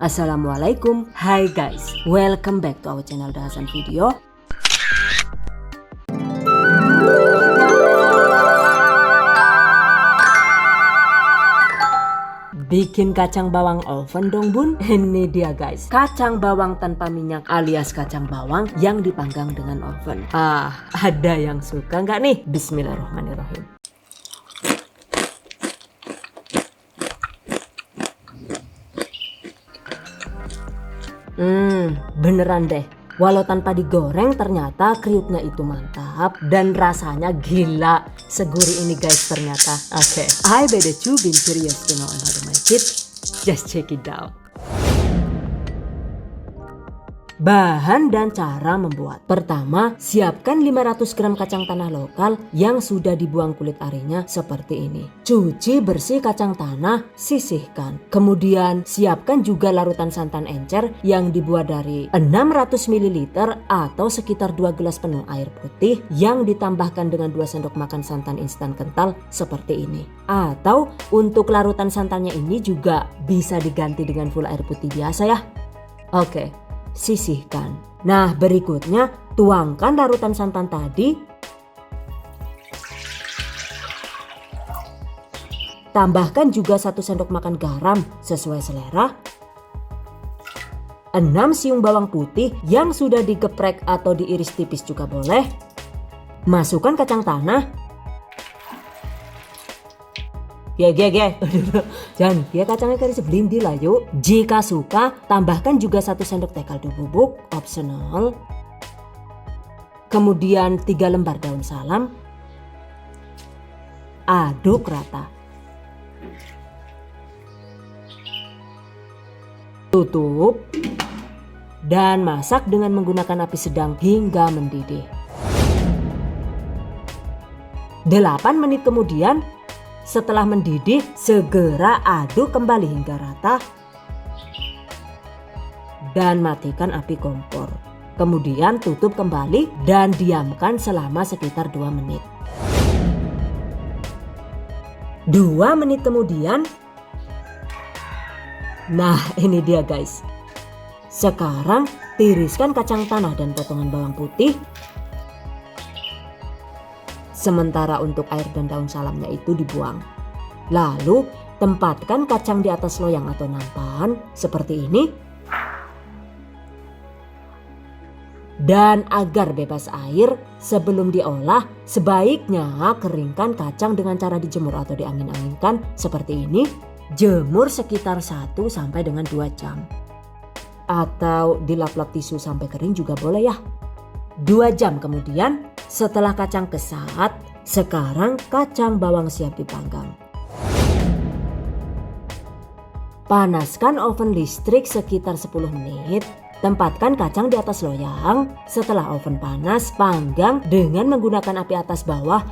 Assalamualaikum, hai guys, welcome back to our channel Dahasan Video. Bikin kacang bawang oven dong bun. Ini dia guys, kacang bawang tanpa minyak alias kacang bawang yang dipanggang dengan oven. Ada yang suka nggak nih? Bismillahirrahmanirrahim. Beneran deh, walau tanpa digoreng ternyata kriuknya itu mantap dan rasanya gila. Segurih ini guys ternyata. Oke, I bet that you've been curious to know how to make it. Just check it out. Bahan dan cara membuat. Pertama, siapkan 500 gram kacang tanah lokal yang sudah dibuang kulit arinya seperti ini. Cuci bersih kacang tanah, sisihkan. Kemudian siapkan juga larutan santan encer yang dibuat dari 600 ml atau sekitar 2 gelas penuh air putih yang ditambahkan dengan 2 sendok makan santan instan kental seperti ini. Atau untuk larutan santannya ini juga bisa diganti dengan full air putih biasa ya. Oke. Sisihkan. Nah, berikutnya tuangkan larutan santan tadi. Tambahkan juga 1 sendok makan garam sesuai selera. 6 siung bawang putih yang sudah digeprek atau diiris tipis juga boleh. Masukkan kacang tanah. Jangan dia kacangnya kari sebelindi lah yuk. Jika suka tambahkan juga 1 sendok teh kaldu bubuk, optional. Kemudian 3 lembar daun salam. Aduk rata. Tutup dan masak dengan menggunakan api sedang hingga mendidih. 8 menit kemudian, setelah mendidih, segera aduk kembali hingga rata dan matikan api kompor. Kemudian tutup kembali dan diamkan selama sekitar 2 menit. 2 menit kemudian, nah ini dia guys. Sekarang tiriskan kacang tanah dan potongan bawang putih. Sementara untuk air dan daun salamnya itu dibuang. Lalu tempatkan kacang di atas loyang atau nampan seperti ini. Dan agar bebas air sebelum diolah, sebaiknya keringkan kacang dengan cara dijemur atau diangin-anginkan seperti ini. Jemur sekitar 1 sampai dengan 2 jam. Atau dilap-lap tisu sampai kering juga boleh ya. 2 jam kemudian, setelah kacang kesat, sekarang kacang bawang siap dipanggang. Panaskan oven listrik sekitar 10 menit. Tempatkan kacang di atas loyang. Setelah oven panas, panggang dengan menggunakan api atas bawah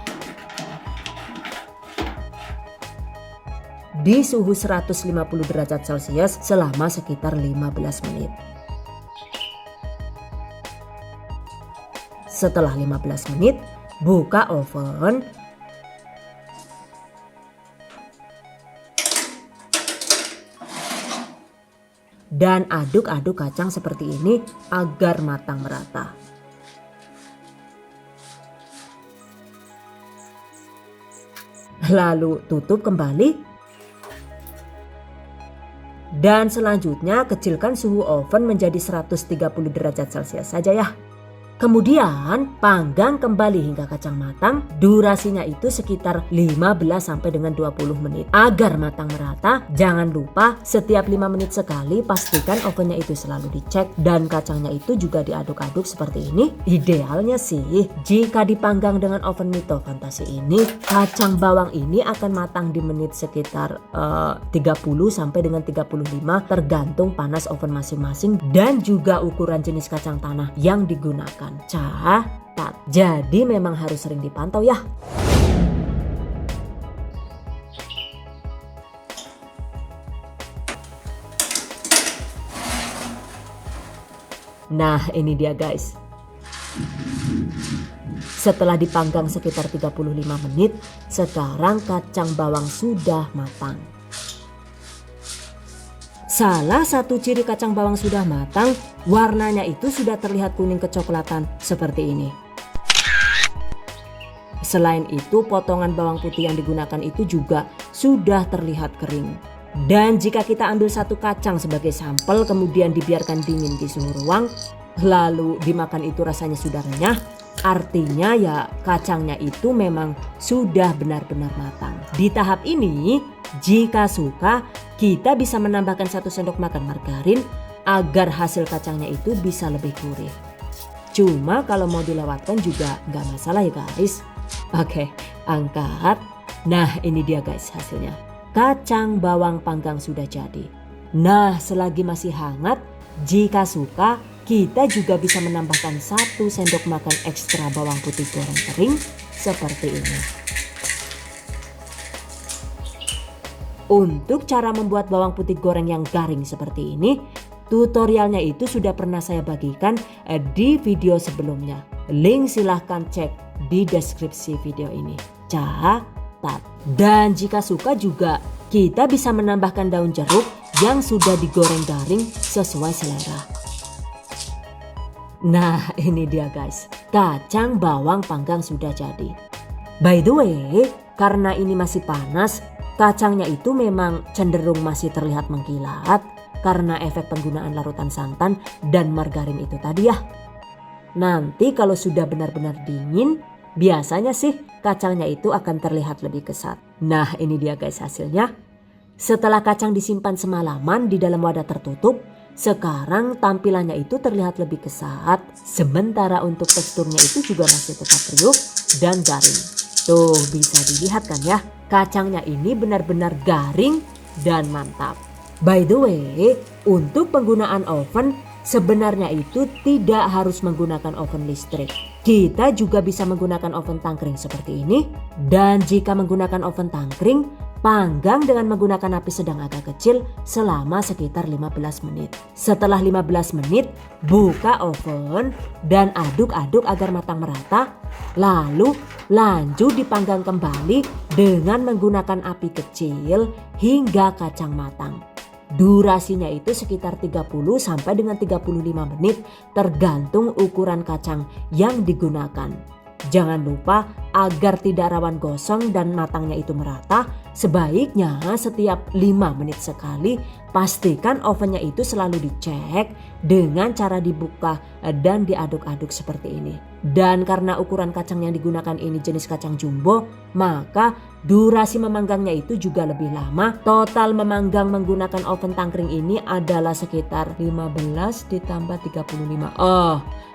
di suhu 150 derajat Celcius selama sekitar 15 menit. Setelah 15 menit, buka oven. Dan aduk-aduk kacang seperti ini agar matang merata. Lalu tutup kembali. Dan selanjutnya kecilkan suhu oven menjadi 130 derajat Celcius saja ya. Kemudian panggang kembali hingga kacang matang. Durasinya itu sekitar 15 sampai dengan 20 menit. Agar matang merata, jangan lupa setiap 5 menit sekali pastikan ovennya itu selalu dicek dan kacangnya itu juga diaduk-aduk seperti ini. Idealnya sih jika dipanggang dengan oven Mito Fantasi ini, kacang bawang ini akan matang di menit sekitar 30 sampai dengan 35 tergantung panas oven masing-masing dan juga ukuran jenis kacang tanah yang digunakan. Catat. Jadi memang harus sering dipantau ya. Nah, ini dia guys. Setelah dipanggang sekitar 35 menit, sekarang kacang bawang sudah matang. Salah satu ciri kacang bawang sudah matang, warnanya itu sudah terlihat kuning kecoklatan seperti ini. Selain itu, potongan bawang putih yang digunakan itu juga sudah terlihat kering. Dan jika kita ambil satu kacang sebagai sampel kemudian dibiarkan dingin di suhu ruang, lalu dimakan itu rasanya sudah renyah, artinya ya kacangnya itu memang sudah benar-benar matang. Di tahap ini, jika suka, kita bisa menambahkan 1 sendok makan margarin agar hasil kacangnya itu bisa lebih gurih. Cuma kalau mau dilewatkan juga nggak masalah ya guys. Oke, angkat. Nah ini dia guys hasilnya. Kacang bawang panggang sudah jadi. Nah selagi masih hangat, jika suka kita juga bisa menambahkan 1 sendok makan ekstra bawang putih goreng kering seperti ini. Untuk cara membuat bawang putih goreng yang garing seperti ini, tutorialnya itu sudah pernah saya bagikan di video sebelumnya. Link silahkan cek di deskripsi video ini. Catat. Dan jika suka juga kita bisa menambahkan daun jeruk yang sudah digoreng garing sesuai selera. Nah ini dia guys, kacang bawang panggang sudah jadi. By the way, karena ini masih panas, kacangnya itu memang cenderung masih terlihat mengkilat karena efek penggunaan larutan santan dan margarin itu tadi ya. Nanti kalau sudah benar-benar dingin, biasanya sih kacangnya itu akan terlihat lebih kesat. Nah ini dia guys hasilnya. Setelah kacang disimpan semalaman di dalam wadah tertutup, sekarang tampilannya itu terlihat lebih kesat. Sementara untuk teksturnya itu juga masih tetap kriuk dan garing. Tuh bisa dilihat kan ya, kacangnya ini benar-benar garing dan mantap. By the way, untuk penggunaan oven sebenarnya itu tidak harus menggunakan oven listrik. Kita juga bisa menggunakan oven tangkring seperti ini. Dan jika menggunakan oven tangkring, panggang dengan menggunakan api sedang agak kecil selama sekitar 15 menit. Setelah 15 menit, buka oven dan aduk-aduk agar matang merata. Lalu lanjut dipanggang kembali dengan menggunakan api kecil hingga kacang matang. Durasinya itu sekitar 30 sampai dengan 35 menit tergantung ukuran kacang yang digunakan. Jangan lupa agar tidak rawan gosong dan matangnya itu merata, sebaiknya setiap 5 menit sekali pastikan ovennya itu selalu dicek dengan cara dibuka dan diaduk-aduk seperti ini. Dan karena ukuran kacang yang digunakan ini jenis kacang jumbo, maka durasi memanggangnya itu juga lebih lama. Total memanggang menggunakan oven tangkring ini adalah sekitar 15 ditambah 35.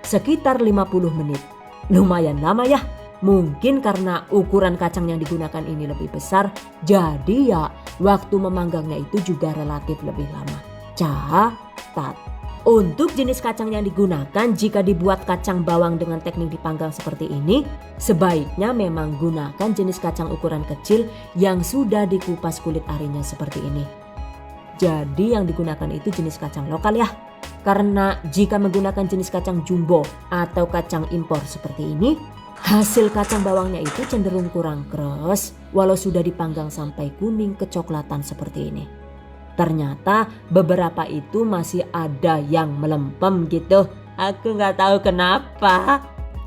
Sekitar 50 menit. Lumayan lama ya. Mungkin karena ukuran kacang yang digunakan ini lebih besar, jadi ya waktu memanggangnya itu juga relatif lebih lama. Catat. Untuk jenis kacang yang digunakan jika dibuat kacang bawang dengan teknik dipanggang seperti ini, sebaiknya memang gunakan jenis kacang ukuran kecil yang sudah dikupas kulit arinya seperti ini. Jadi yang digunakan itu jenis kacang lokal ya. Karena jika menggunakan jenis kacang jumbo atau kacang impor seperti ini, hasil kacang bawangnya itu cenderung kurang keras walau sudah dipanggang sampai kuning kecoklatan seperti ini. Ternyata beberapa itu masih ada yang melempem gitu. Aku nggak tahu kenapa.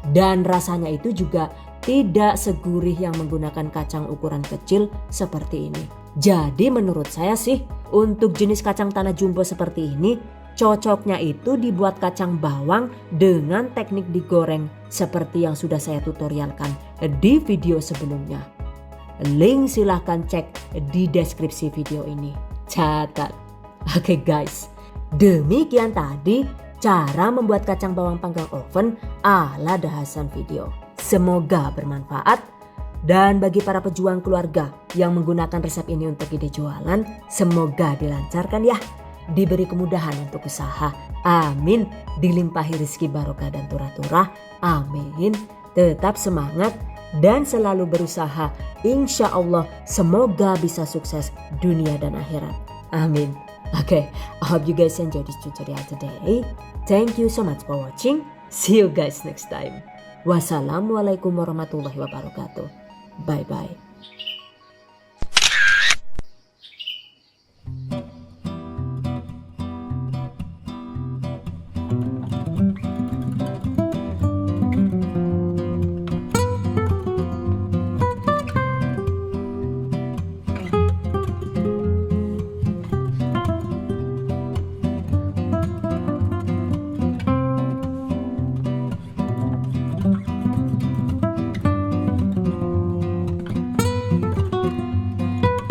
Dan rasanya itu juga tidak segurih yang menggunakan kacang ukuran kecil seperti ini. Jadi menurut saya sih untuk jenis kacang tanah jumbo seperti ini cocoknya itu dibuat kacang bawang dengan teknik digoreng seperti yang sudah saya tutorialkan di video sebelumnya. Link silahkan cek di deskripsi video ini. Catat. Oke guys, demikian tadi cara membuat kacang bawang panggang oven ala dahasan video. Semoga bermanfaat. Dan bagi para pejuang keluarga yang menggunakan resep ini untuk ide jualan, semoga dilancarkan ya. Diberi kemudahan untuk usaha. Amin. Dilimpahi rezeki barokah dan turah-turah. Amin. Tetap semangat dan selalu berusaha. Insya Allah semoga bisa sukses dunia dan akhirat. Amin. Okay, I hope you guys enjoy this tutorial today. Thank you so much for watching. See you guys next time. Wassalamualaikum warahmatullahi wabarakatuh. Bye bye.